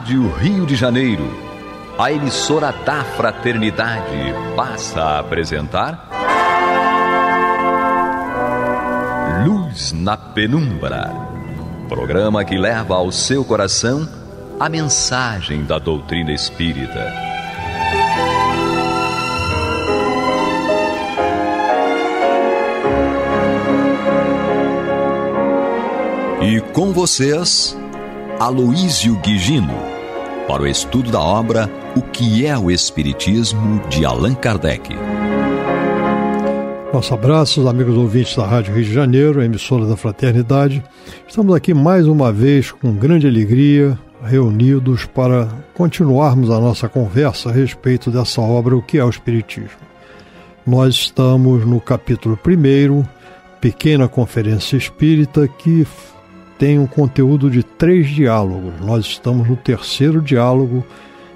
Rádio Rio de Janeiro, a emissora da Fraternidade, passa a apresentar Luz na Penumbra, programa que leva ao seu coração a mensagem da doutrina espírita. E com vocês, Aloísio Guigino, para o estudo da obra O que é o Espiritismo, de Allan Kardec. Nosso abraço, amigos ouvintes da Rádio Rio de Janeiro, emissora da Fraternidade. Estamos aqui mais uma vez com grande alegria, reunidos para continuarmos a nossa conversa a respeito dessa obra O que é o Espiritismo. Nós estamos no capítulo 1, Pequena Conferência Espírita, que tem um conteúdo de 3 diálogos. Nós estamos no 3º diálogo,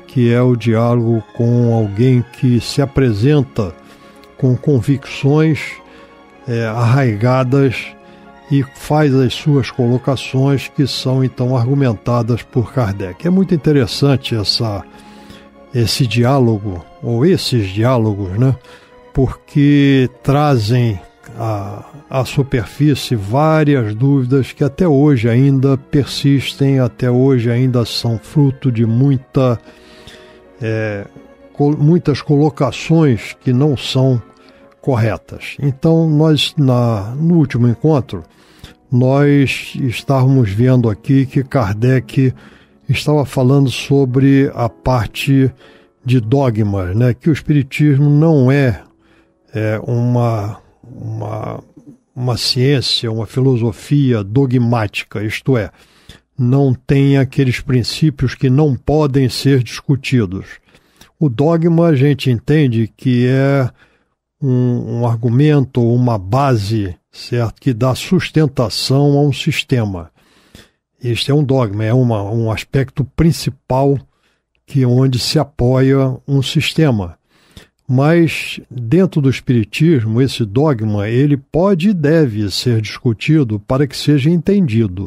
que é o diálogo com alguém que se apresenta com convicções arraigadas e faz as suas colocações, que são então argumentadas por Kardec. É muito interessante esse diálogo, ou esses diálogos, né? Porque trazem à superfície várias dúvidas que até hoje ainda persistem, até hoje ainda são fruto de muitas colocações que não são corretas. Então, nós, no último encontro, nós estávamos vendo aqui que Kardec estava falando sobre a parte de dogmas, né? Que o Espiritismo não é uma ciência, uma filosofia dogmática, isto é, não tem aqueles princípios que não podem ser discutidos. O dogma a gente entende que é um argumento, uma base, certo, que dá sustentação a um sistema. Este é um dogma, é um aspecto principal onde se apoia um sistema. Mas, dentro do Espiritismo, esse dogma, ele pode e deve ser discutido para que seja entendido.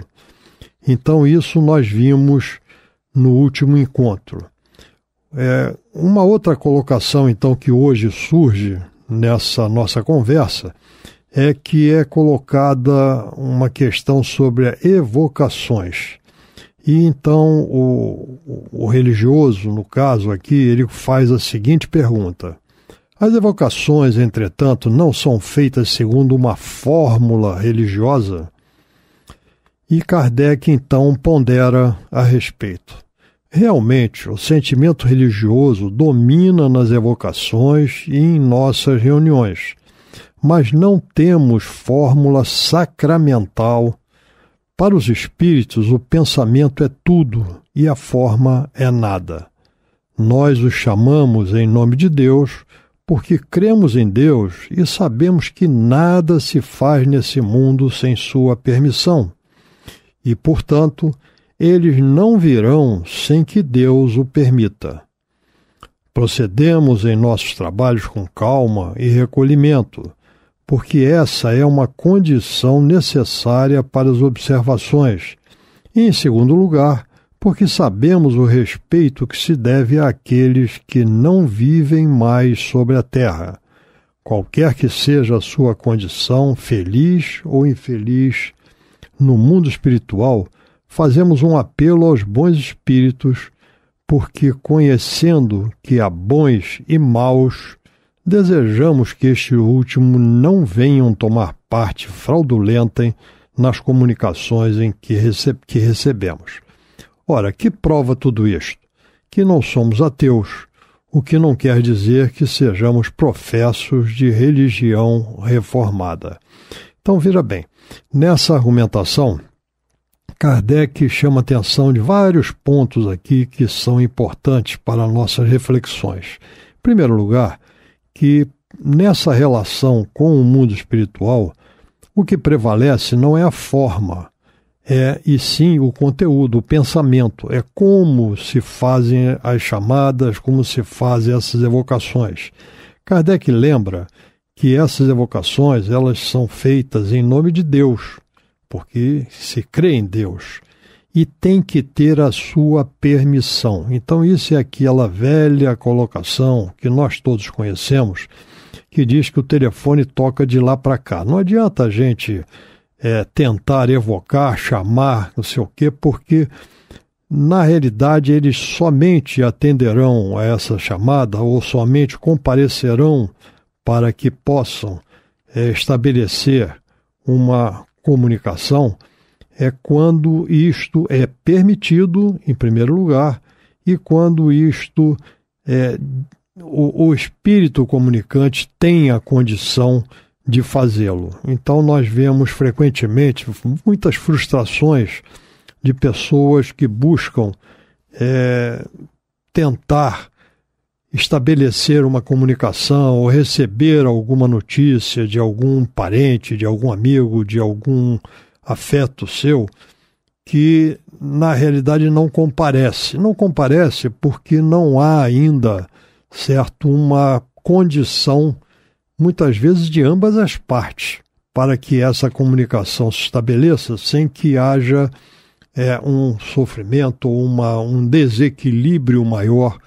Então, isso nós vimos no último encontro. Uma outra colocação, então, que hoje surge nessa nossa conversa, é que é colocada uma questão sobre evocações. E, então, o religioso, no caso aqui, ele faz a seguinte pergunta: as evocações, entretanto, não são feitas segundo uma fórmula religiosa? E Kardec, então, pondera a respeito. Realmente, o sentimento religioso domina nas evocações e em nossas reuniões, mas não temos fórmula sacramental. Para os espíritos, o pensamento é tudo e a forma é nada. Nós os chamamos em nome de Deus, porque cremos em Deus e sabemos que nada se faz nesse mundo sem sua permissão. E, portanto, eles não virão sem que Deus o permita. Procedemos em nossos trabalhos com calma e recolhimento, porque essa é uma condição necessária para as observações. E, em segundo lugar, porque sabemos o respeito que se deve àqueles que não vivem mais sobre a terra, qualquer que seja a sua condição, feliz ou infeliz. No mundo espiritual, fazemos um apelo aos bons espíritos, porque, conhecendo que há bons e maus, desejamos que este último não venham tomar parte fraudulenta nas comunicações em que recebemos. Ora, que prova tudo isto? Que não somos ateus, o que não quer dizer que sejamos professos de religião reformada. Então, veja bem, nessa argumentação, Kardec chama atenção de vários pontos aqui que são importantes para nossas reflexões. Em primeiro lugar, que nessa relação com o mundo espiritual, o que prevalece não é a forma, e sim o conteúdo, o pensamento, é como se fazem as chamadas, como se fazem essas evocações. Kardec lembra que essas evocações, elas são feitas em nome de Deus, porque se crê em Deus. e tem que ter a sua permissão. Então isso é aquela velha colocação que nós todos conhecemos, que diz que o telefone toca de lá para cá. Não adianta a gente tentar evocar, chamar, não sei o quê, porque na realidade eles somente atenderão a essa chamada ou somente comparecerão para que possam estabelecer uma comunicação quando isto é permitido, em primeiro lugar, e quando isto o espírito comunicante tem a condição de fazê-lo. Então nós vemos frequentemente muitas frustrações de pessoas que buscam tentar estabelecer uma comunicação ou receber alguma notícia de algum parente, de algum amigo, de algum afeto seu, que na realidade não comparece. Não comparece porque não há ainda, certo, uma condição, muitas vezes de ambas as partes, para que essa comunicação se estabeleça sem que haja um sofrimento ou um desequilíbrio maior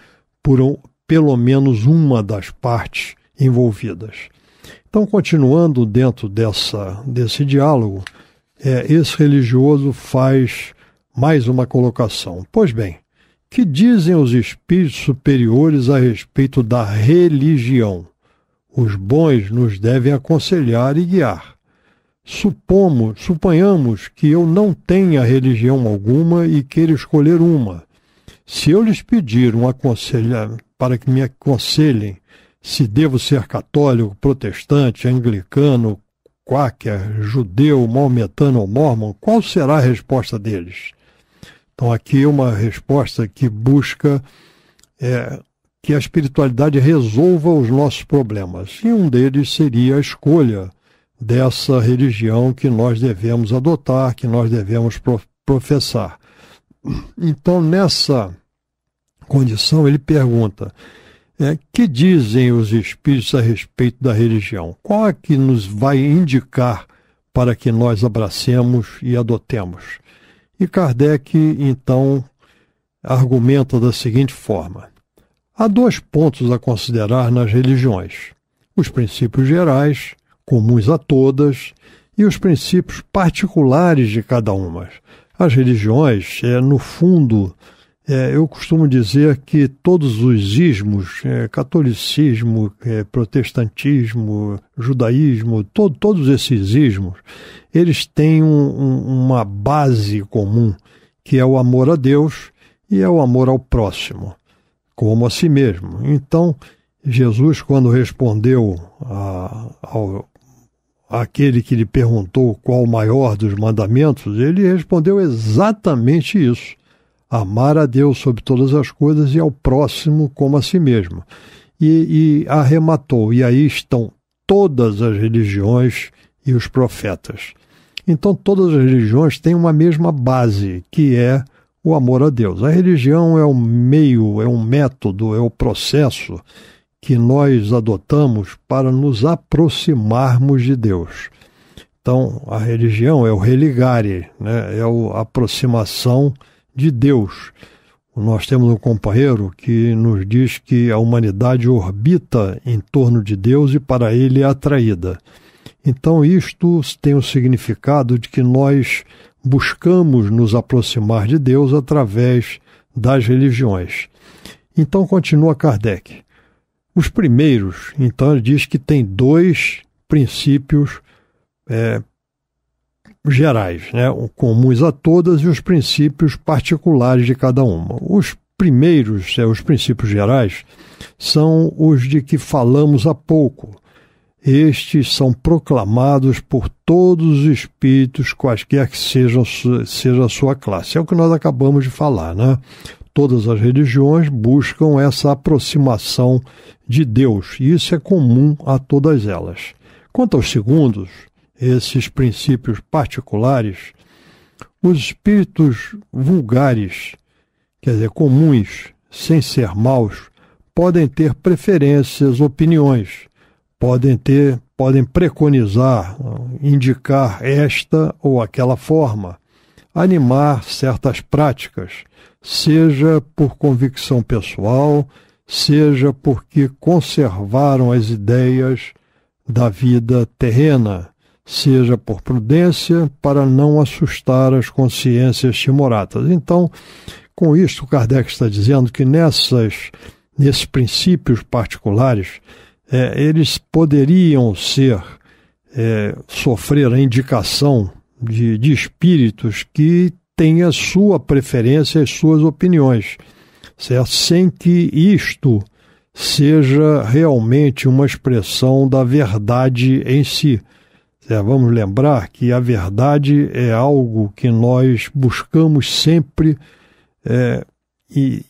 por pelo menos uma das partes envolvidas. Então, continuando dentro desse diálogo, esse religioso faz mais uma colocação. Pois bem, que dizem os espíritos superiores a respeito da religião? Os bons nos devem aconselhar e guiar. Suponhamos que eu não tenha religião alguma e queira escolher uma. Se eu lhes pedir um aconselhamento para que me aconselhem se devo ser católico, protestante, anglicano, quáquer, judeu, maometano ou mórmon, qual será a resposta deles? Então aqui é uma resposta que busca que a espiritualidade resolva os nossos problemas. E um deles seria a escolha dessa religião que nós devemos adotar, que nós devemos professar. Então, nessa condição, ele pergunta, que dizem os espíritos a respeito da religião? Qual é que nos vai indicar para que nós abracemos e adotemos? E Kardec, então, argumenta da seguinte forma. Há dois pontos a considerar nas religiões: os princípios gerais, comuns a todas, e os princípios particulares de cada uma. As religiões, no fundo, eu costumo dizer que todos os ismos, catolicismo, protestantismo, judaísmo, todos esses ismos, eles têm uma base comum, que é o amor a Deus e é o amor ao próximo, como a si mesmo. Então, Jesus, quando respondeu àquele que lhe perguntou qual o maior dos mandamentos, ele respondeu exatamente isso: amar a Deus sobre todas as coisas e ao próximo como a si mesmo. E arrematou, e aí estão todas as religiões e os profetas. Então todas as religiões têm uma mesma base, que é o amor a Deus. A religião é um meio, é um método, é o processo que nós adotamos para nos aproximarmos de Deus. Então, a religião é o religare, né? É a aproximação de Deus. Nós temos um companheiro que nos diz que a humanidade orbita em torno de Deus e para ele é atraída. Então, isto tem o significado de que nós buscamos nos aproximar de Deus através das religiões. Então, continua Kardec. Os primeiros, então, ele diz que tem dois princípios gerais, né, comuns a todas, e os princípios particulares de cada uma. Os primeiros, os princípios gerais, são os de que falamos há pouco. Estes são proclamados por todos os espíritos, quaisquer que seja a sua classe. É o que nós acabamos de falar, né? Todas as religiões buscam essa aproximação de Deus, e isso é comum a todas elas. Quanto aos segundos, esses princípios particulares, os espíritos vulgares, quer dizer, comuns, sem ser maus, podem ter preferências, opiniões, podem preconizar, indicar esta ou aquela forma. animar certas práticas, seja por convicção pessoal, seja porque conservaram as ideias da vida terrena, seja por prudência, para não assustar as consciências timoratas. Então, com isso, Kardec está dizendo que nesses princípios particulares, eles poderiam sofrer a indicação de espíritos que têm a sua preferência, as suas opiniões, certo? Sem que isto seja realmente uma expressão da verdade em si. Vamos lembrar que a verdade é algo que nós buscamos sempre e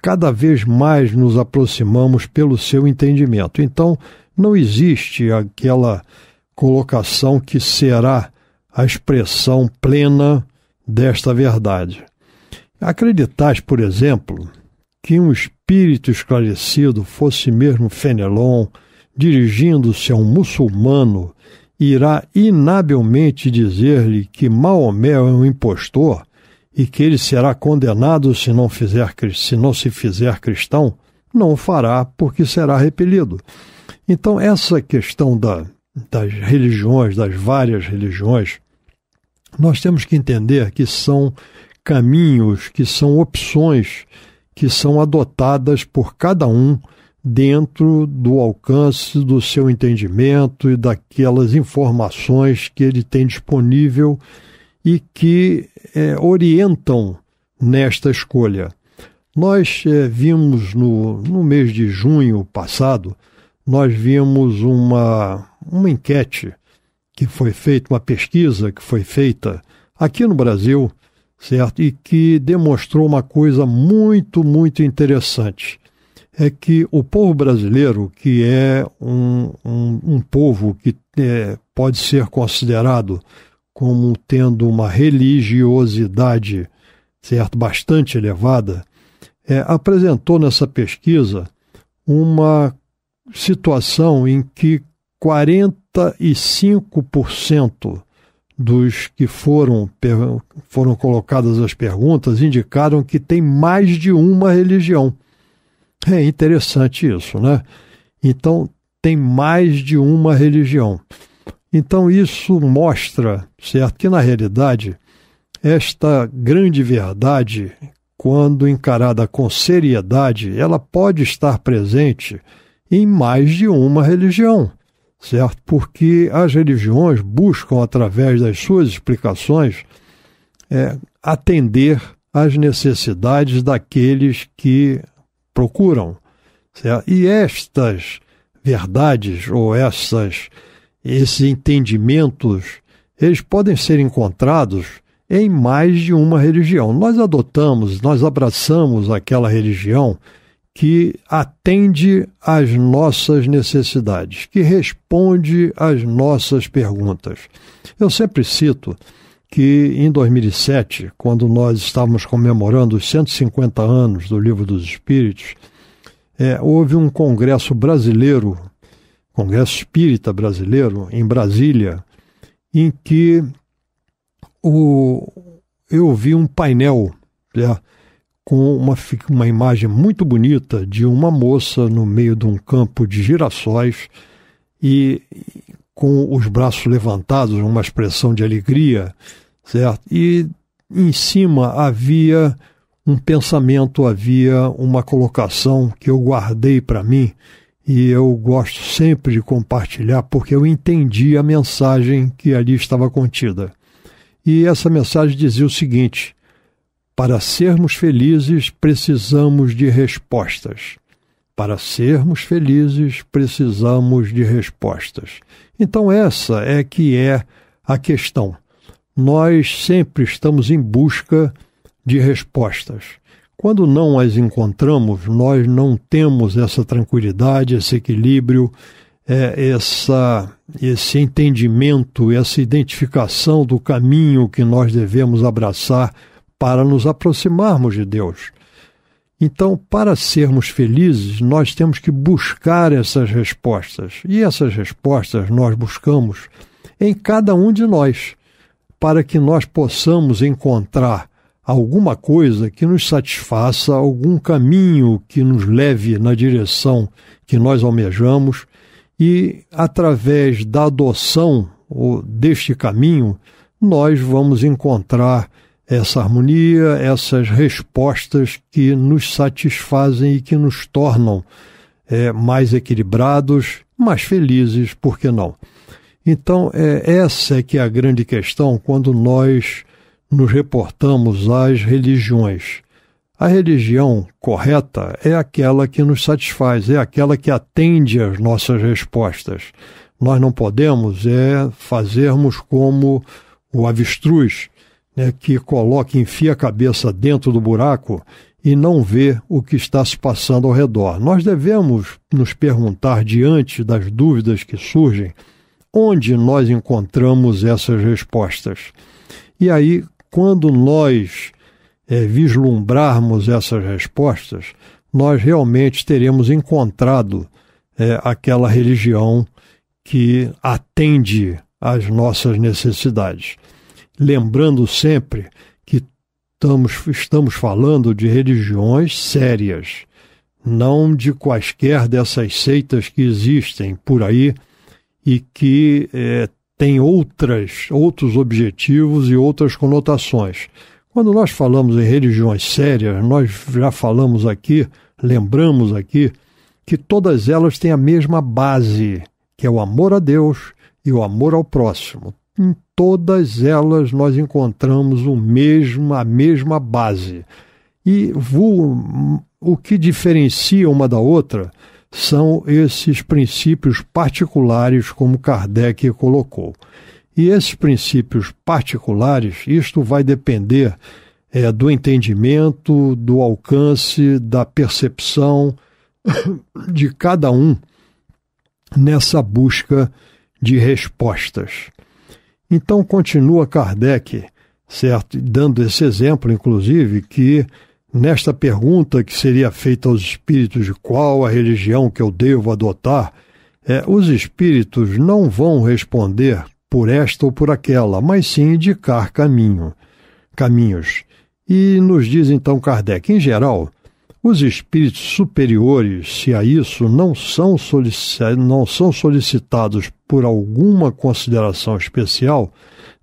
cada vez mais nos aproximamos pelo seu entendimento. Então, não existe aquela colocação que será a expressão plena desta verdade. Acreditais, por exemplo, que um espírito esclarecido, fosse mesmo Fenelon, dirigindo-se a um muçulmano, irá inabilmente dizer-lhe que Maomé é um impostor e que ele será condenado se não se fizer cristão? Não o fará, porque será repelido. Então, essa questão das religiões, das várias religiões, nós temos que entender que são caminhos, que são opções que são adotadas por cada um dentro do alcance do seu entendimento e daquelas informações que ele tem disponível e que orientam nesta escolha. Nós vimos no mês de junho passado, nós vimos uma enquete que foi feita, uma pesquisa que foi feita aqui no Brasil, certo? E que demonstrou uma coisa muito, muito interessante. É que o povo brasileiro, que é um povo que pode ser considerado como tendo uma religiosidade, certo, bastante elevada, apresentou nessa pesquisa uma situação em que 45% dos que foram colocadas as perguntas indicaram que tem mais de uma religião. É interessante isso, né? Então, tem mais de uma religião. Então, isso mostra, certo, que na realidade, esta grande verdade, quando encarada com seriedade, ela pode estar presente em mais de uma religião, certo? Porque as religiões buscam, através das suas explicações, atender às necessidades daqueles que procuram, certo? E estas verdades ou esses entendimentos, eles podem ser encontrados em mais de uma religião. Nós abraçamos aquela religião que atende às nossas necessidades, que responde às nossas perguntas. Eu sempre cito que em 2007, quando nós estávamos comemorando os 150 anos do Livro dos Espíritos, houve um congresso brasileiro, Congresso Espírita Brasileiro, em Brasília, em que eu vi um painel com uma imagem muito bonita de uma moça no meio de um campo de girassóis e com os braços levantados, uma expressão de alegria, certo? E em cima havia um pensamento, havia uma colocação que eu guardei para mim e eu gosto sempre de compartilhar porque eu entendi a mensagem que ali estava contida. E essa mensagem dizia o seguinte: para sermos felizes, precisamos de respostas. Para sermos felizes, precisamos de respostas. Então essa é que é a questão. Nós sempre estamos em busca de respostas. Quando não as encontramos, nós não temos essa tranquilidade, esse equilíbrio, esse entendimento, essa identificação do caminho que nós devemos abraçar para nos aproximarmos de Deus. Então, para sermos felizes, nós temos que buscar essas respostas. E essas respostas nós buscamos em cada um de nós. para que nós possamos encontrar alguma coisa que nos satisfaça, algum caminho que nos leve na direção que nós almejamos, e através da adoção deste caminho, nós vamos encontrar essa harmonia, essas respostas que nos satisfazem e que nos tornam mais equilibrados, mais felizes, por que não? Então, essa é que é a grande questão quando nós nos reportamos às religiões. A religião correta é aquela que nos satisfaz, é aquela que atende às nossas respostas. Nós não podemos fazermos como o avestruz, que enfia a cabeça dentro do buraco e não vê o que está se passando ao redor. Nós devemos nos perguntar, diante das dúvidas que surgem, onde nós encontramos essas respostas. E aí, quando nós vislumbrarmos essas respostas, nós realmente teremos encontrado aquela religião que atende às nossas necessidades. Lembrando sempre que estamos falando de religiões sérias, não de quaisquer dessas seitas que existem por aí e que têm outros objetivos e outras conotações. Quando nós falamos em religiões sérias, nós já falamos aqui, lembramos aqui, que todas elas têm a mesma base, que é o amor a Deus e o amor ao próximo. Em todas elas nós encontramos a mesma base. E o que diferencia uma da outra são esses princípios particulares, como Kardec colocou. E esses princípios particulares, isto vai depender do entendimento, do alcance, da percepção de cada um nessa busca de respostas. Então continua Kardec, certo? Dando esse exemplo, inclusive, que nesta pergunta que seria feita aos espíritos de qual a religião que eu devo adotar, os espíritos não vão responder por esta ou por aquela, mas sim indicar caminhos. E nos diz então Kardec, em geral, os espíritos superiores, se a isso não são solicitados por alguma consideração especial,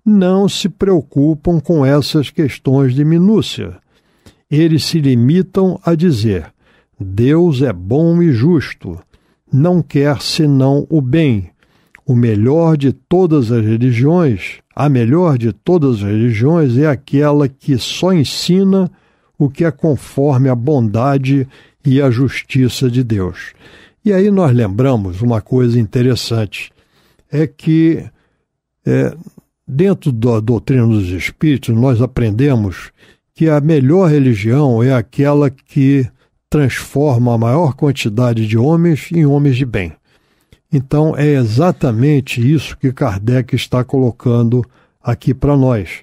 não se preocupam com essas questões de minúcia. Eles se limitam a dizer: Deus é bom e justo, não quer senão o bem. A melhor de todas as religiões é aquela que só ensina o que é conforme a bondade e a justiça de Deus. E aí nós lembramos uma coisa interessante, é que dentro da doutrina dos Espíritos nós aprendemos que a melhor religião é aquela que transforma a maior quantidade de homens em homens de bem. Então é exatamente isso que Kardec está colocando aqui para nós.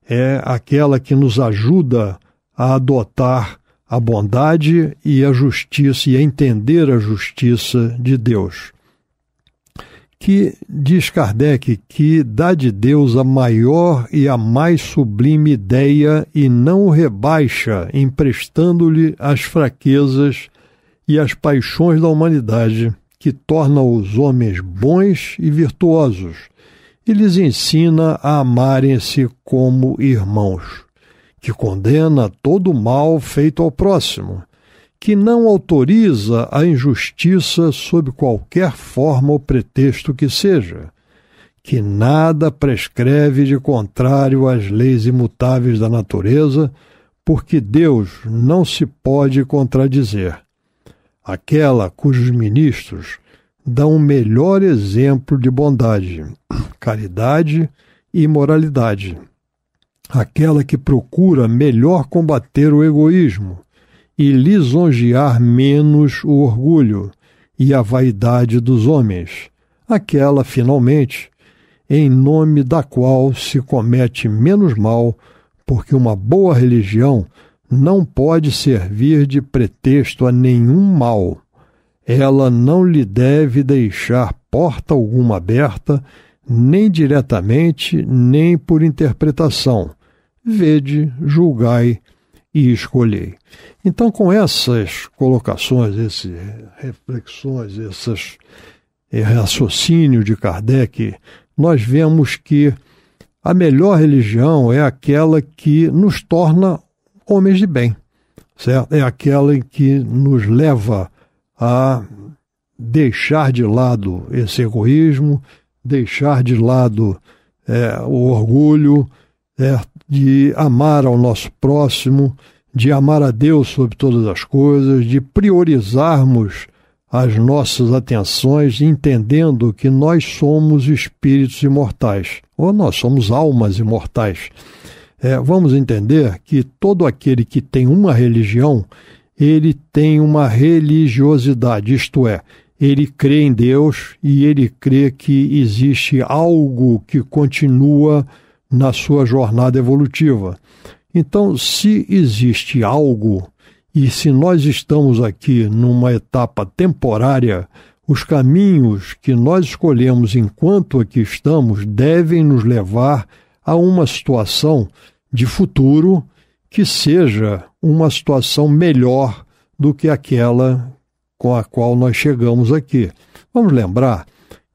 É aquela que nos ajuda a adotar a bondade e a justiça e a entender a justiça de Deus. Que diz Kardec que dá de Deus a maior e a mais sublime ideia e não o rebaixa, emprestando-lhe as fraquezas e as paixões da humanidade, que torna os homens bons e virtuosos, e lhes ensina a amarem-se como irmãos, que condena todo o mal feito ao próximo, que não autoriza a injustiça sob qualquer forma ou pretexto que seja, que nada prescreve de contrário às leis imutáveis da natureza, porque Deus não se pode contradizer. Aquela cujos ministros dão o melhor exemplo de bondade, caridade e moralidade. Aquela que procura melhor combater o egoísmo e lisonjear menos o orgulho e a vaidade dos homens. Aquela, finalmente, em nome da qual se comete menos mal, porque uma boa religião não pode servir de pretexto a nenhum mal. Ela não lhe deve deixar porta alguma aberta, nem diretamente, nem por interpretação. Vede, julgai e escolhei. Então, com essas colocações, essas reflexões, esses raciocínio de Kardec, nós vemos que a melhor religião é aquela que nos torna homens de bem, certo? É aquela que nos leva a deixar de lado esse egoísmo, deixar de lado o orgulho, de amar ao nosso próximo, de amar a Deus sobre todas as coisas, de priorizarmos as nossas atenções, entendendo que nós somos espíritos imortais, ou nós somos almas imortais. Vamos entender que todo aquele que tem uma religião, ele tem uma religiosidade, isto é, ele crê em Deus e ele crê que existe algo que continua na sua jornada evolutiva. Então, se existe algo, e se nós estamos aqui numa etapa temporária, os caminhos que nós escolhemos enquanto aqui estamos devem nos levar a uma situação de futuro que seja uma situação melhor do que aquela com a qual nós chegamos aqui. Vamos lembrar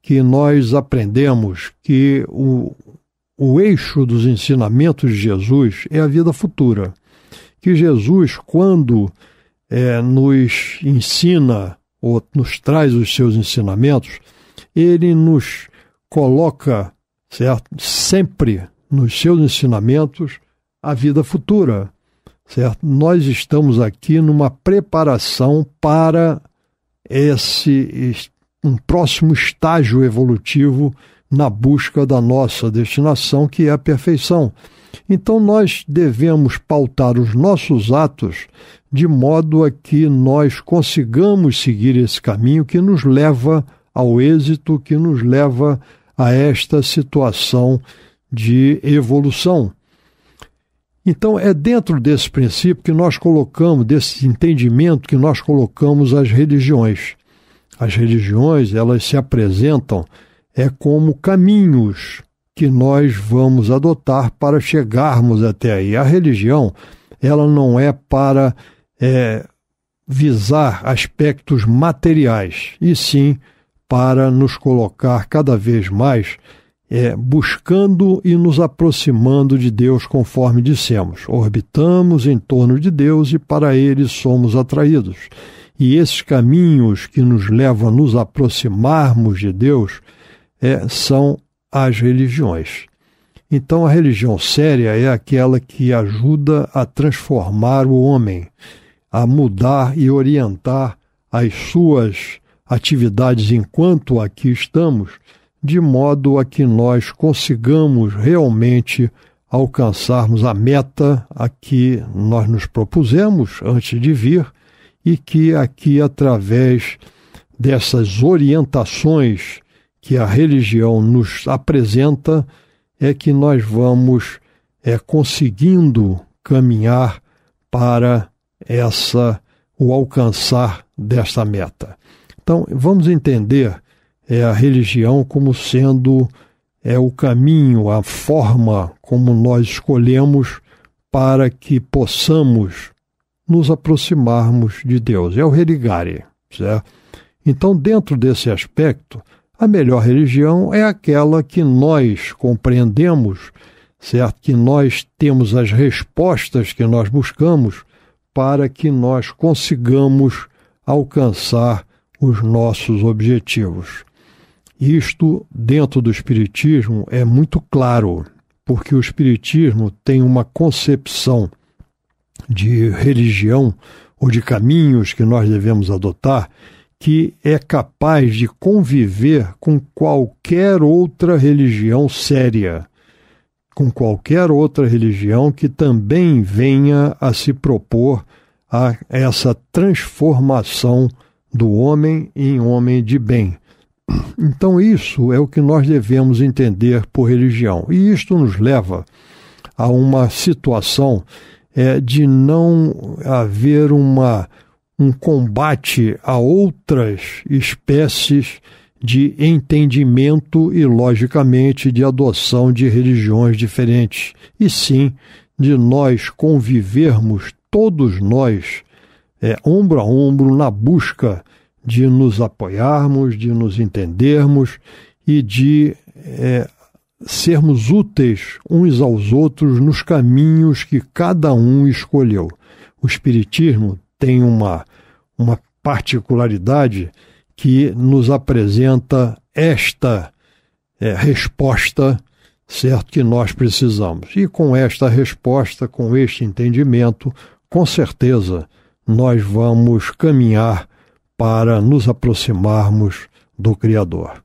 que nós aprendemos que o eixo dos ensinamentos de Jesus é a vida futura. Que Jesus, quando nos ensina ou nos traz os seus ensinamentos, ele nos coloca, certo, sempre nos seus ensinamentos a vida futura, certo? Nós estamos aqui numa preparação para um próximo estágio evolutivo na busca da nossa destinação, que é a perfeição. Então nós devemos pautar os nossos atos de modo a que nós consigamos seguir esse caminho que nos leva ao êxito, que nos leva a esta situação de evolução. Então é dentro desse princípio que nós colocamos, desse entendimento que nós colocamos as religiões. As religiões, elas se apresentam como caminhos que nós vamos adotar para chegarmos até aí. A religião, ela não é para visar aspectos materiais, e sim para nos colocar cada vez mais buscando e nos aproximando de Deus, conforme dissemos. Orbitamos em torno de Deus e para Ele somos atraídos. E esses caminhos que nos levam a nos aproximarmos de Deus são as religiões. Então a religião séria é aquela que ajuda a transformar o homem, a mudar e orientar as suas atividades enquanto aqui estamos, de modo a que nós consigamos realmente alcançarmos a meta a que nós nos propusemos antes de vir, e que aqui, através dessas orientações que a religião nos apresenta, é que nós vamos conseguindo caminhar para o alcançar desta meta. Então, vamos entender a religião como sendo o caminho, a forma como nós escolhemos para que possamos nos aproximarmos de Deus. É o religare, certo? Então, dentro desse aspecto, a melhor religião é aquela que nós compreendemos, certo? Que nós temos as respostas que nós buscamos para que nós consigamos alcançar os nossos objetivos. Isto, dentro do Espiritismo, é muito claro, porque o Espiritismo tem uma concepção de religião ou de caminhos que nós devemos adotar que é capaz de conviver com qualquer outra religião séria, com qualquer outra religião que também venha a se propor a essa transformação do homem em homem de bem. Então isso é o que nós devemos entender por religião. E isto nos leva a uma situação de não haver um combate a outras espécies de entendimento e, logicamente, de adoção de religiões diferentes, e sim de nós convivermos, todos nós, ombro a ombro, na busca de nos apoiarmos, de nos entendermos e de sermos úteis uns aos outros nos caminhos que cada um escolheu. O Espiritismo tem uma particularidade que nos apresenta esta resposta, certo, que nós precisamos. E com esta resposta, com este entendimento, com certeza nós vamos caminhar para nos aproximarmos do Criador.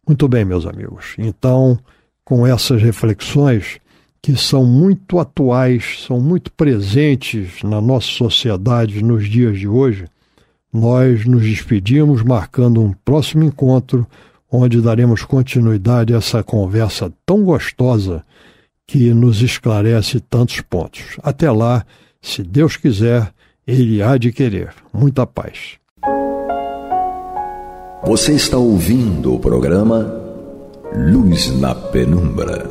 Muito bem, meus amigos. Então, com essas reflexões que são muito atuais, são muito presentes na nossa sociedade nos dias de hoje, nós nos despedimos marcando um próximo encontro onde daremos continuidade a essa conversa tão gostosa que nos esclarece tantos pontos. Até lá, se Deus quiser, Ele há de querer. Muita paz. Você está ouvindo o programa Luz na Penumbra.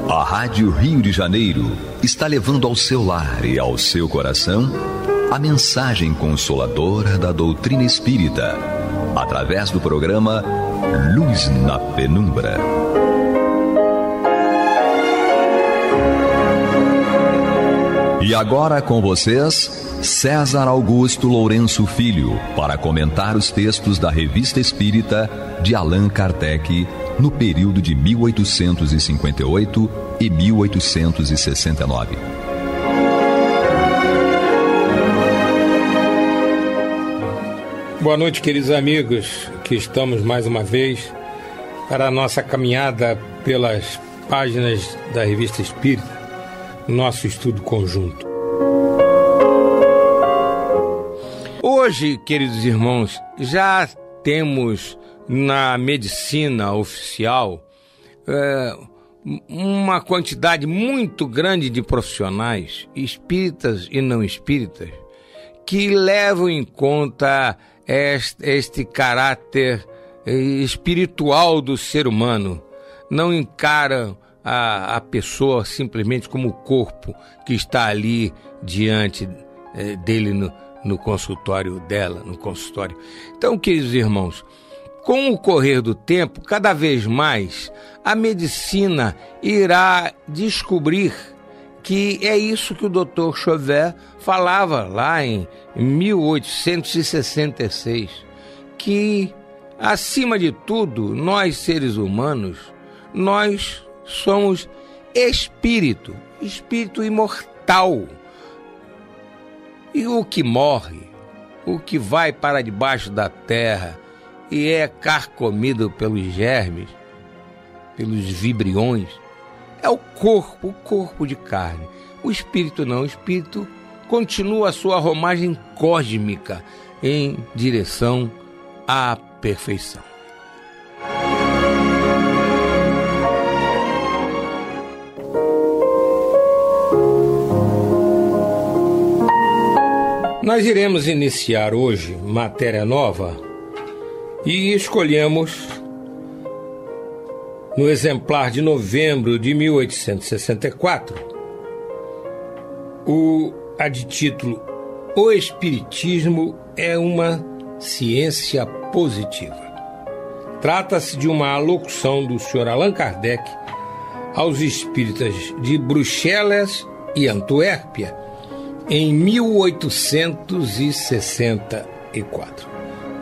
A Rádio Rio de Janeiro está levando ao seu lar e ao seu coração a mensagem consoladora da doutrina espírita, através do programa Luz na Penumbra. E agora com vocês, César Augusto Lourenço Filho, para comentar os textos da Revista Espírita de Allan Kardec, no período de 1858 e 1869. Boa noite, queridos amigos, que estamos mais uma vez para a nossa caminhada pelas páginas da Revista Espírita, nosso estudo conjunto. Hoje, queridos irmãos, já temos na medicina oficial uma quantidade muito grande de profissionais, espíritas e não espíritas, que levam em conta este caráter espiritual do ser humano. Não encaram a pessoa simplesmente como o corpo que está ali diante dele no consultório dela, no consultório. Então, queridos irmãos, com o correr do tempo, cada vez mais, a medicina irá descobrir que é isso que o Dr. Chauvet falava lá em 1866, que, acima de tudo, nós seres humanos, nós somos espírito imortal. E o que morre, o que vai para debaixo da terra e é carcomido pelos germes, pelos vibriões, é o corpo de carne. O espírito não, o espírito continua a sua romagem cósmica em direção à perfeição. Nós iremos iniciar hoje matéria nova e escolhemos, no exemplar de novembro de 1864, a de título O Espiritismo é uma Ciência Positiva. Trata-se de uma alocução do Sr. Allan Kardec aos espíritas de Bruxelas e Antuérpia em 1864.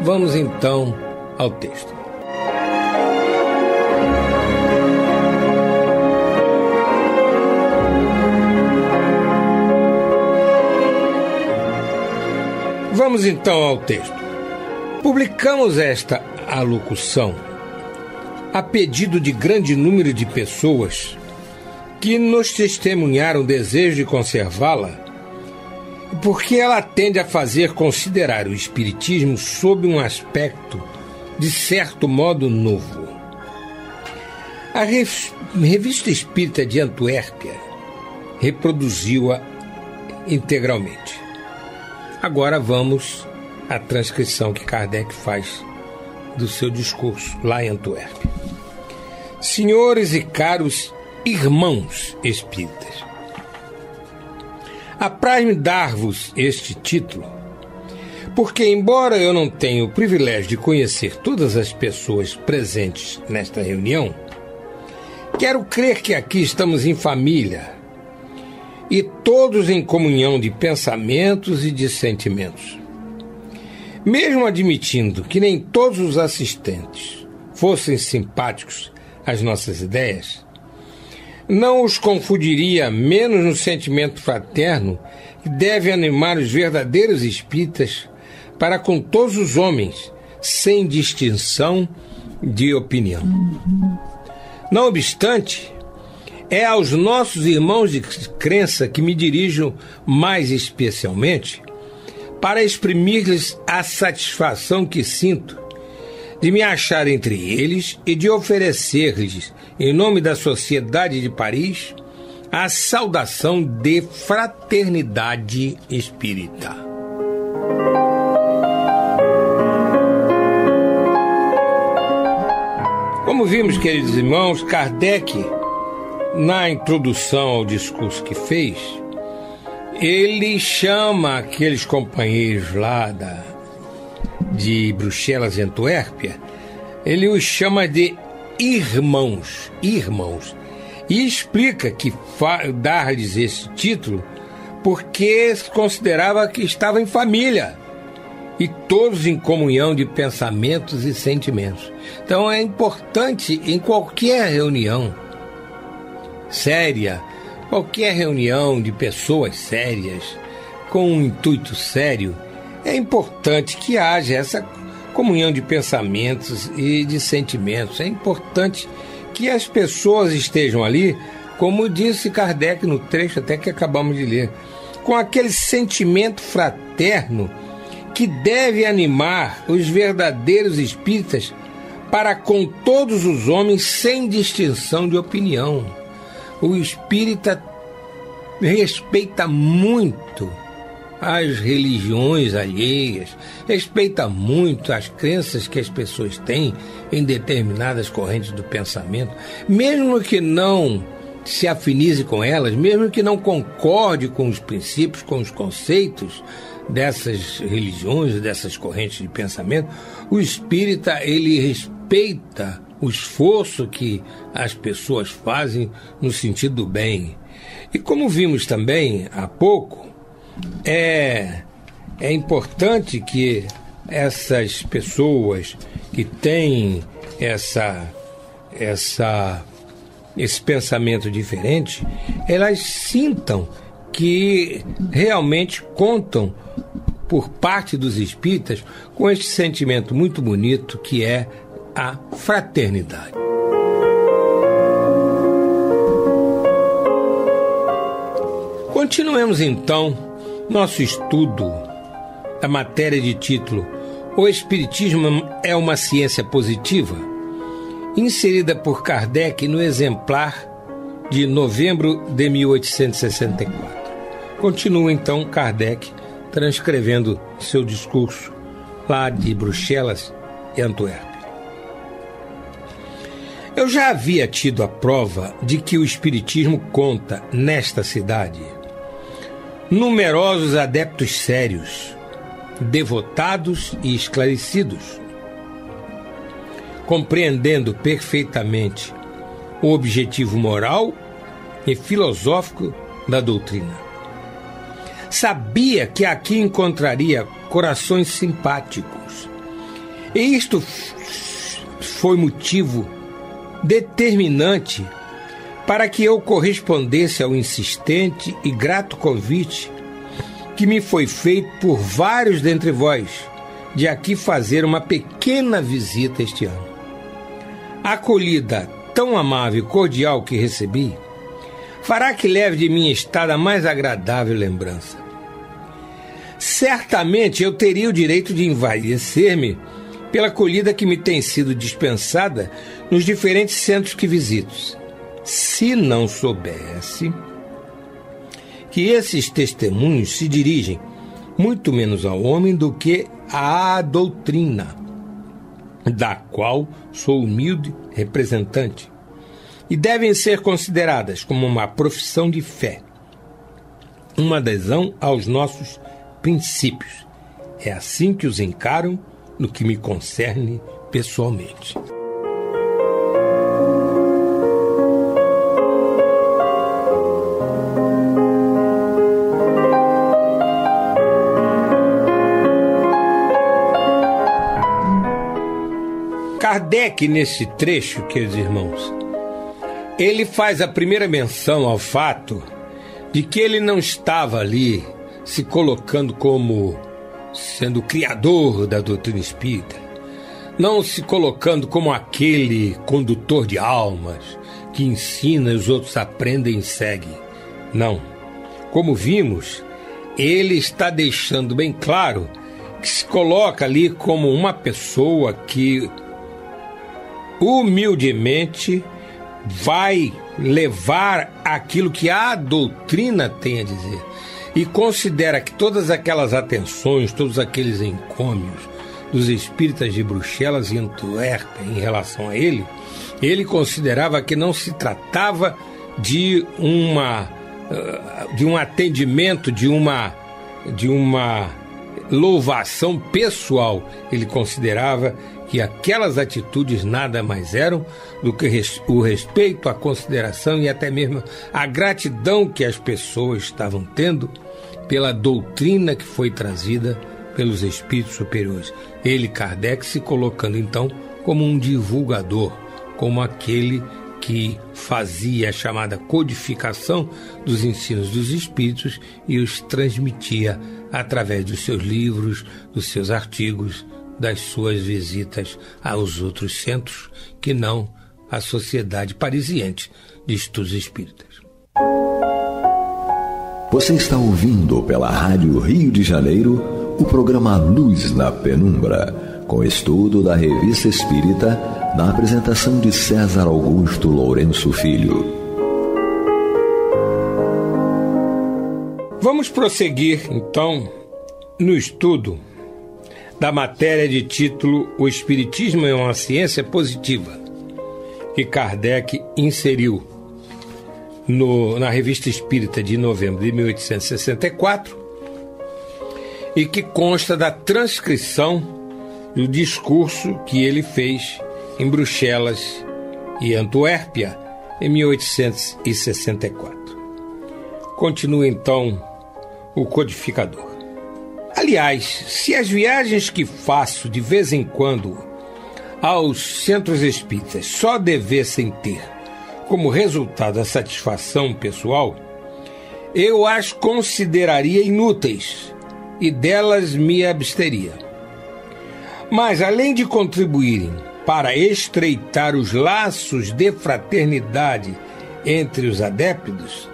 Vamos então ao texto. Vamos então ao texto. Publicamos esta alocução a pedido de grande número de pessoas que nos testemunharam o desejo de conservá-la porque ela tende a fazer considerar o espiritismo sob um aspecto de certo modo novo. A Revista Espírita de Antuérpia reproduziu-a integralmente. Agora vamos à transcrição que Kardec faz do seu discurso lá em Antuérpia. Senhores e caros irmãos espíritas, apraz-me dar-vos este título, porque, embora eu não tenha o privilégio de conhecer todas as pessoas presentes nesta reunião, quero crer que aqui estamos em família e todos em comunhão de pensamentos e de sentimentos. Mesmo admitindo que nem todos os assistentes fossem simpáticos às nossas ideias, não os confundiria menos no sentimento fraterno que deve animar os verdadeiros espíritas para com todos os homens, sem distinção de opinião. Não obstante, é aos nossos irmãos de crença que me dirijo mais especialmente para exprimir-lhes a satisfação que sinto de me achar entre eles e de oferecer-lhes, em nome da Sociedade de Paris, a saudação de fraternidade espírita. Como vimos, queridos irmãos, Kardec, na introdução ao discurso que fez, ele chama aqueles companheiros lá de Bruxelas e Antuérpia, ele os chama de irmãos, e explica que dar-lhes esse título porque considerava que estava em família e todos em comunhão de pensamentos e sentimentos. Então é importante em qualquer reunião séria, qualquer reunião de pessoas sérias, com um intuito sério, é importante que haja essa comunhão de pensamentos e de sentimentos. É importante que as pessoas estejam ali, como disse Kardec no trecho até que acabamos de ler, com aquele sentimento fraterno que deve animar os verdadeiros espíritas para com todos os homens sem distinção de opinião. O espírita respeita muito as religiões alheias, respeita muito as crenças que as pessoas têm em determinadas correntes do pensamento, mesmo que não se afinize com elas, mesmo que não concorde com os princípios, com os conceitos dessas religiões, dessas correntes de pensamento, o espírita, ele respeita o esforço que as pessoas fazem no sentido do bem. E como vimos também há pouco, é importante que essas pessoas que têm esse pensamento diferente, elas sintam que realmente contam por parte dos espíritas com este sentimento muito bonito que é a fraternidade. Continuemos então nosso estudo da matéria de título O Espiritismo é uma Ciência Positiva, inserida por Kardec no exemplar de novembro de 1864. Continua então Kardec transcrevendo seu discurso lá de Bruxelas e Antuérpia. Eu já havia tido a prova de que o Espiritismo conta nesta cidade numerosos adeptos sérios, devotados e esclarecidos, compreendendo perfeitamente o objetivo moral e filosófico da doutrina. Sabia que aqui encontraria corações simpáticos, e isto foi motivo determinante para que eu correspondesse ao insistente e grato convite que me foi feito por vários dentre vós, de aqui fazer uma pequena visita este ano. A acolhida tão amável e cordial que recebi fará que leve de minha estada a mais agradável lembrança. certamente eu teria o direito de envaidecer-me pela acolhida que me tem sido dispensada nos diferentes centros que visito, se não soubesse que esses testemunhos se dirigem muito menos ao homem do que à doutrina, da qual sou humilde representante, e devem ser consideradas como uma profissão de fé, uma adesão aos nossos princípios. É assim que os encaro no que me concerne pessoalmente. Kardec, nesse trecho, queridos irmãos, ele faz a primeira menção ao fato de que ele não estava ali se colocando como sendo o criador da doutrina espírita, não se colocando como aquele condutor de almas que ensina e os outros aprendem e seguem. Não. Como vimos, ele está deixando bem claro que se coloca ali como uma pessoa que humildemente vai levar aquilo que a doutrina tem a dizer e considera que todas aquelas atenções, todos aqueles encômios dos espíritas de Bruxelas e Antuérpia em relação a ele considerava que não se tratava de um atendimento, de uma louvação pessoal. Ele considerava que aquelas atitudes nada mais eram do que o respeito, a consideração e até mesmo a gratidão que as pessoas estavam tendo pela doutrina que foi trazida pelos espíritos superiores. Ele, Kardec, se colocando então como um divulgador, como aquele que fazia a chamada codificação dos ensinos dos espíritos e os transmitia através dos seus livros, dos seus artigos, das suas visitas aos outros centros, que não a Sociedade Parisiense de Estudos Espíritas. Você está ouvindo pela Rádio Rio de Janeiro o programa Luz na Penumbra, com estudo da Revista Espírita, na apresentação de César Augusto Lourenço Filho. Vamos prosseguir, então, no estudo da matéria de título O Espiritismo é uma Ciência Positiva, que Kardec inseriu na Revista Espírita de novembro de 1864 e que consta da transcrição do discurso que ele fez em Bruxelas e Antuérpia em 1864. Continua então o codificador. Aliás, se as viagens que faço de vez em quando aos centros espíritas só devessem ter como resultado a satisfação pessoal, eu as consideraria inúteis e delas me absteria. Mas, além de contribuírem para estreitar os laços de fraternidade entre os adeptos,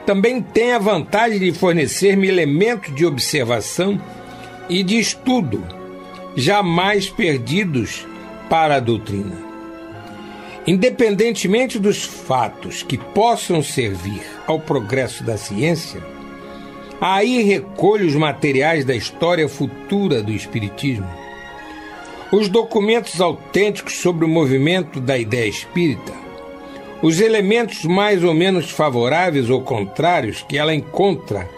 também tem a vantagem de fornecer-me elementos de observação e de estudo, jamais perdidos para a doutrina. Independentemente dos fatos que possam servir ao progresso da ciência, aí recolho os materiais da história futura do Espiritismo, os documentos autênticos sobre o movimento da ideia espírita, os elementos mais ou menos favoráveis ou contrários que ela encontra,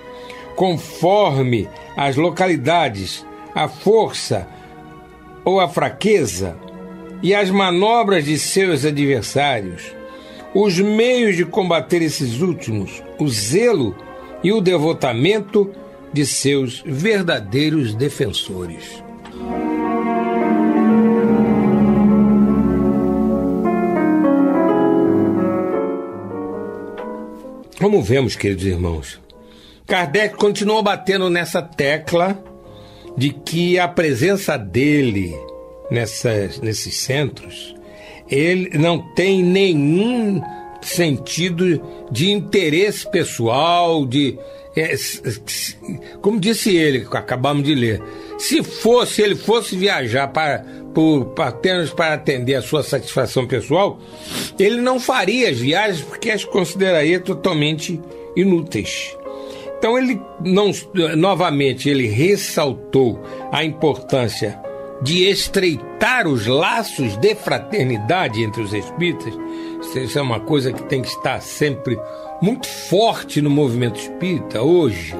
conforme as localidades, a força ou a fraqueza e as manobras de seus adversários, os meios de combater esses últimos, o zelo e o devotamento de seus verdadeiros defensores. Como vemos, queridos irmãos, Kardec continuou batendo nessa tecla de que a presença dele nesses centros, ele não tem nenhum sentido de interesse pessoal, como disse ele, que acabamos de ler, se ele fosse viajar apenas para atender a sua satisfação pessoal, ele não faria as viagens porque as consideraria totalmente inúteis. Então novamente ele ressaltou a importância de estreitar os laços de fraternidade entre os espíritas. Isso é uma coisa que tem que estar sempre muito forte no movimento espírita, hoje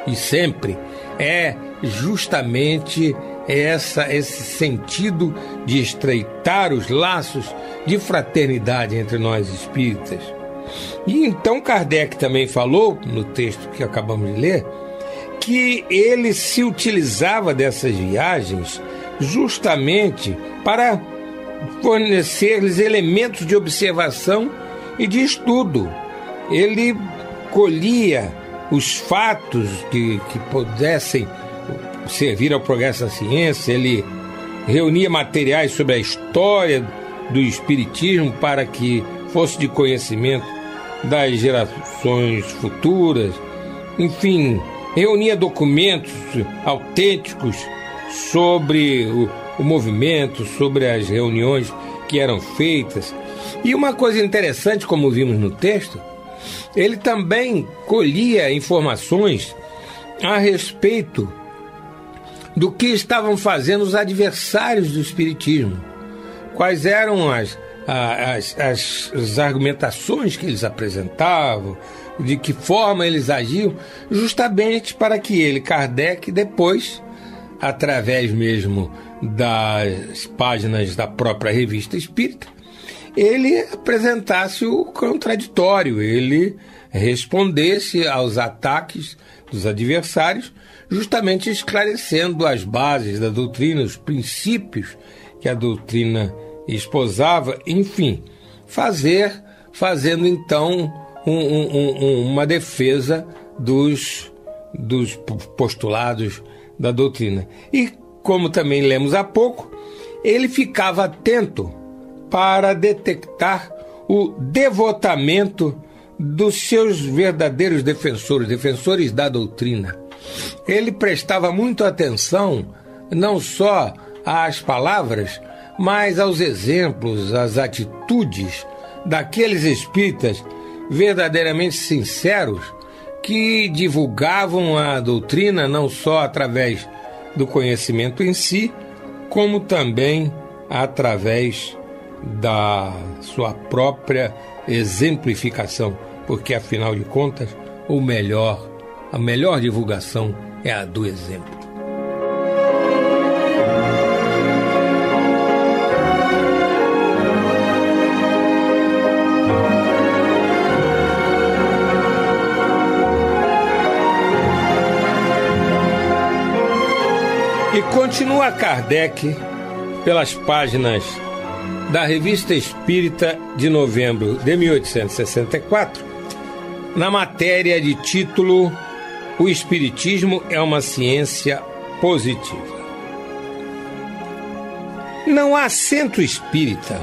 e sempre, é justamente esse sentido de estreitar os laços de fraternidade entre nós espíritas. E então Kardec também falou, no texto que acabamos de ler, que ele se utilizava dessas viagens justamente para fornecer-lhes elementos de observação e de estudo. Ele colhia os fatos que pudessem servir ao progresso da ciência, ele reunia materiais sobre a história do espiritismo para que fosse de conhecimento das gerações futuras, enfim, reunia documentos autênticos sobre o movimento, sobre as reuniões que eram feitas. E uma coisa interessante, como vimos no texto, ele também colhia informações a respeito do que estavam fazendo os adversários do espiritismo, quais eram as argumentações que eles apresentavam, de que forma eles agiam, justamente para que ele, Kardec, depois, através mesmo das páginas da própria Revista Espírita, ele apresentasse o contraditório, ele respondesse aos ataques dos adversários, justamente esclarecendo as bases da doutrina, os princípios que a doutrina esposava, enfim, fazendo então uma defesa dos postulados da doutrina. E, como também lemos há pouco, ele ficava atento para detectar o devotamento dos seus verdadeiros defensores da doutrina. Ele prestava muito atenção não só às palavras, mas aos exemplos, às atitudes daqueles espíritas verdadeiramente sinceros que divulgavam a doutrina não só através do conhecimento em si, como também através da sua própria exemplificação, porque afinal de contas a melhor divulgação é a do exemplo. E continua Kardec pelas páginas da Revista Espírita de novembro de 1864, na matéria de título O Espiritismo é uma ciência positiva. Não há centro espírita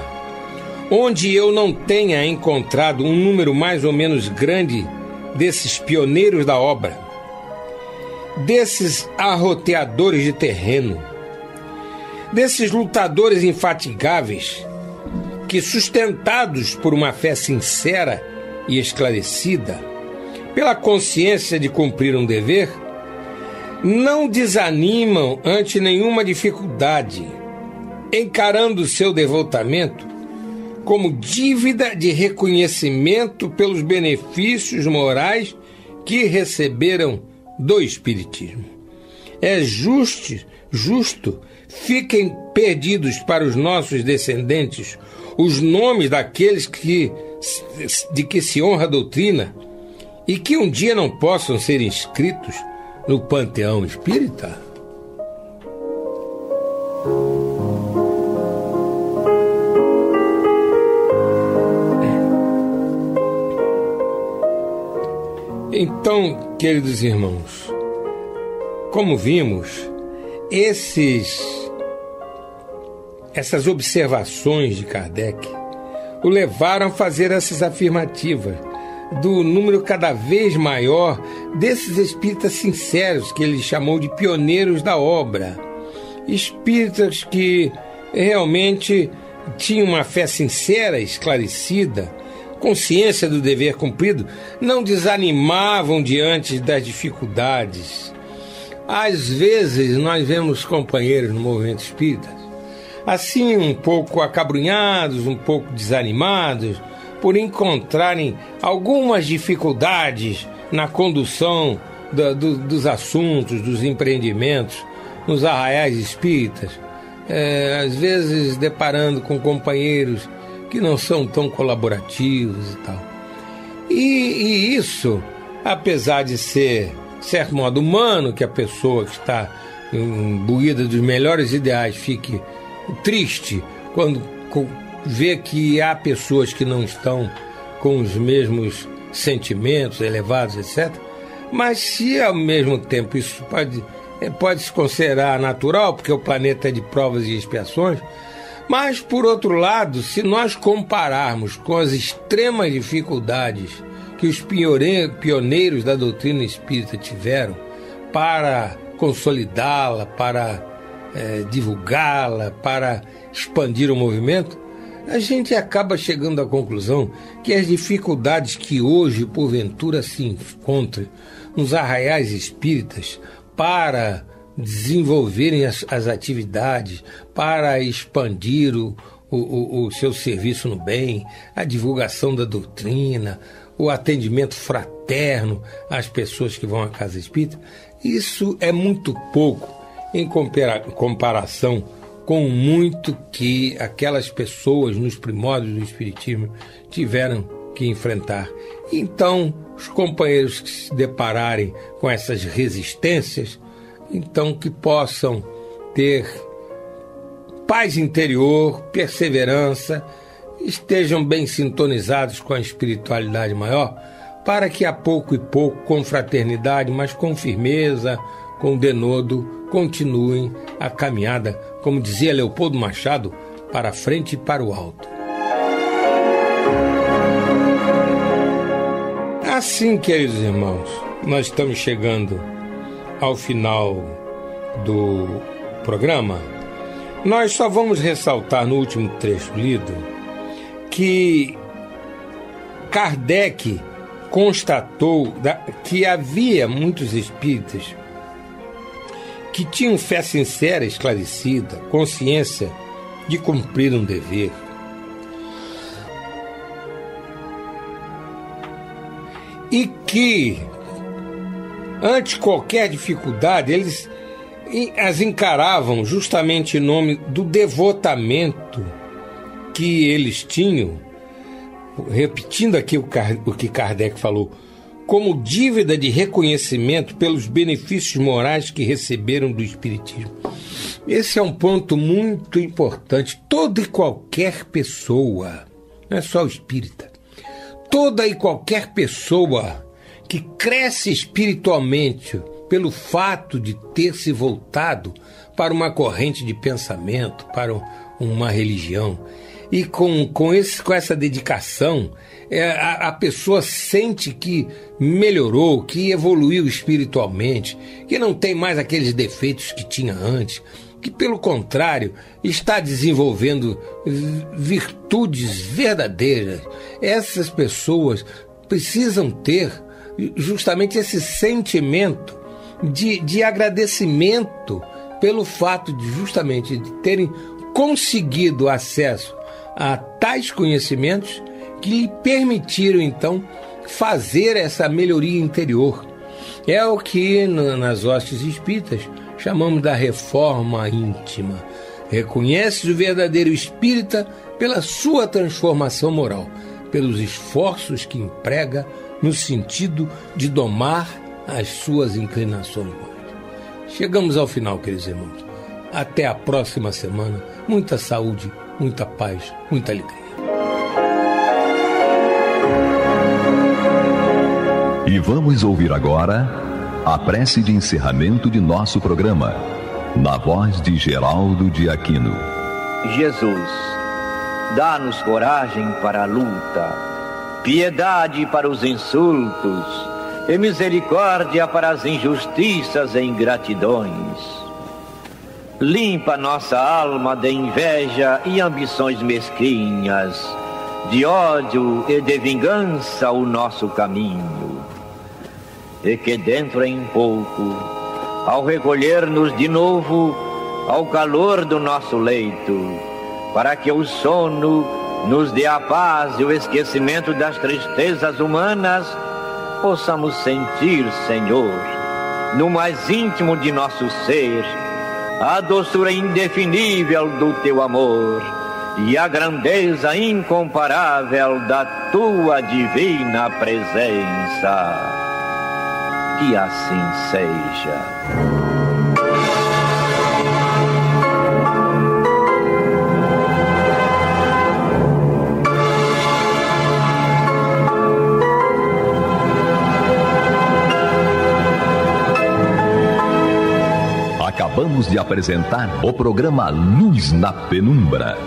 onde eu não tenha encontrado um número mais ou menos grande desses pioneiros da obra, desses arroteadores de terreno, desses lutadores infatigáveis que, sustentados por uma fé sincera e esclarecida, pela consciência de cumprir um dever, não desanimam ante nenhuma dificuldade, encarando seu devotamento como dívida de reconhecimento pelos benefícios morais que receberam do Espiritismo. É justo fiquem perdidos para os nossos descendentes os nomes daqueles de que se honra a doutrina e que um dia não possam ser inscritos no panteão espírita? Então, queridos irmãos, como vimos, essas observações de Kardec o levaram a fazer essas afirmativas, do número cada vez maior desses espíritas sinceros, que ele chamou de pioneiros da obra. Espíritas que realmente tinham uma fé sincera, esclarecida, consciência do dever cumprido, não desanimavam diante das dificuldades. Às vezes nós vemos companheiros no movimento espírita assim, um pouco acabrunhados, um pouco desanimados, por encontrarem algumas dificuldades na condução dos assuntos, dos empreendimentos nos arraiais espíritas, às vezes deparando com companheiros que não são tão colaborativos e tal. E isso, apesar de ser, de certo modo, humano, que a pessoa que está imbuída dos melhores ideais fique triste quando vê que há pessoas que não estão com os mesmos sentimentos elevados, etc. Mas se ao mesmo tempo isso pode se considerar natural, porque o planeta é de provas e expiações, mas por outro lado, se nós compararmos com as extremas dificuldades que os pioneiros da doutrina espírita tiveram para consolidá-la, para divulgá-la, para expandir o movimento, a gente acaba chegando à conclusão que as dificuldades que hoje, porventura, se encontram nos arraiais espíritas para desenvolverem as atividades, para expandir o seu serviço no bem, a divulgação da doutrina, o atendimento fraterno às pessoas que vão à casa espírita, isso é muito pouco em comparação com muito que aquelas pessoas nos primórdios do espiritismo tiveram que enfrentar. Então, os companheiros que se depararem com essas resistências, então que possam ter paz interior, perseverança, estejam bem sintonizados com a espiritualidade maior, para que a pouco e pouco, com fraternidade, mas com firmeza, com denodo, continuem a caminhada, como dizia Leopoldo Machado, para a frente e para o alto. Assim, queridos irmãos, nós estamos chegando ao final do programa. Nós só vamos ressaltar no último trecho lido que Kardec constatou que havia muitos espíritas que tinham fé sincera, esclarecida, consciência de cumprir um dever. E que, ante qualquer dificuldade, eles as encaravam justamente em nome do devotamento que eles tinham, repetindo aqui o que Kardec falou, como dívida de reconhecimento pelos benefícios morais que receberam do Espiritismo. Esse é um ponto muito importante. Toda e qualquer pessoa, não é só o espírita, toda e qualquer pessoa que cresce espiritualmente pelo fato de ter se voltado para uma corrente de pensamento, para uma religião, e com essa dedicação, a pessoa sente que melhorou, que evoluiu espiritualmente, que não tem mais aqueles defeitos que tinha antes, que, pelo contrário, está desenvolvendo virtudes verdadeiras. Essas pessoas precisam ter justamente esse sentimento de agradecimento pelo fato de justamente de terem conseguido acesso a tais conhecimentos que lhe permitiram, então, fazer essa melhoria interior. É o que nas hostes espíritas chamamos da reforma íntima. Reconhece o verdadeiro espírita pela sua transformação moral, pelos esforços que emprega no sentido de domar as suas inclinações morais. Chegamos ao final, queridos irmãos. Até a próxima semana. Muita saúde, muita paz, muita alegria. E vamos ouvir agora a prece de encerramento de nosso programa, na voz de Geraldo de Aquino. Jesus, dá-nos coragem para a luta, piedade para os insultos e misericórdia para as injustiças e ingratidões. Limpa nossa alma de inveja e ambições mesquinhas, de ódio e de vingança o nosso caminho. E que dentro em pouco, ao recolher-nos de novo ao calor do nosso leito, para que o sono nos dê a paz e o esquecimento das tristezas humanas, possamos sentir, Senhor, no mais íntimo de nosso ser, a doçura indefinível do Teu amor e a grandeza incomparável da Tua divina presença. Que assim seja. Acabamos de apresentar o programa Luz na Penumbra.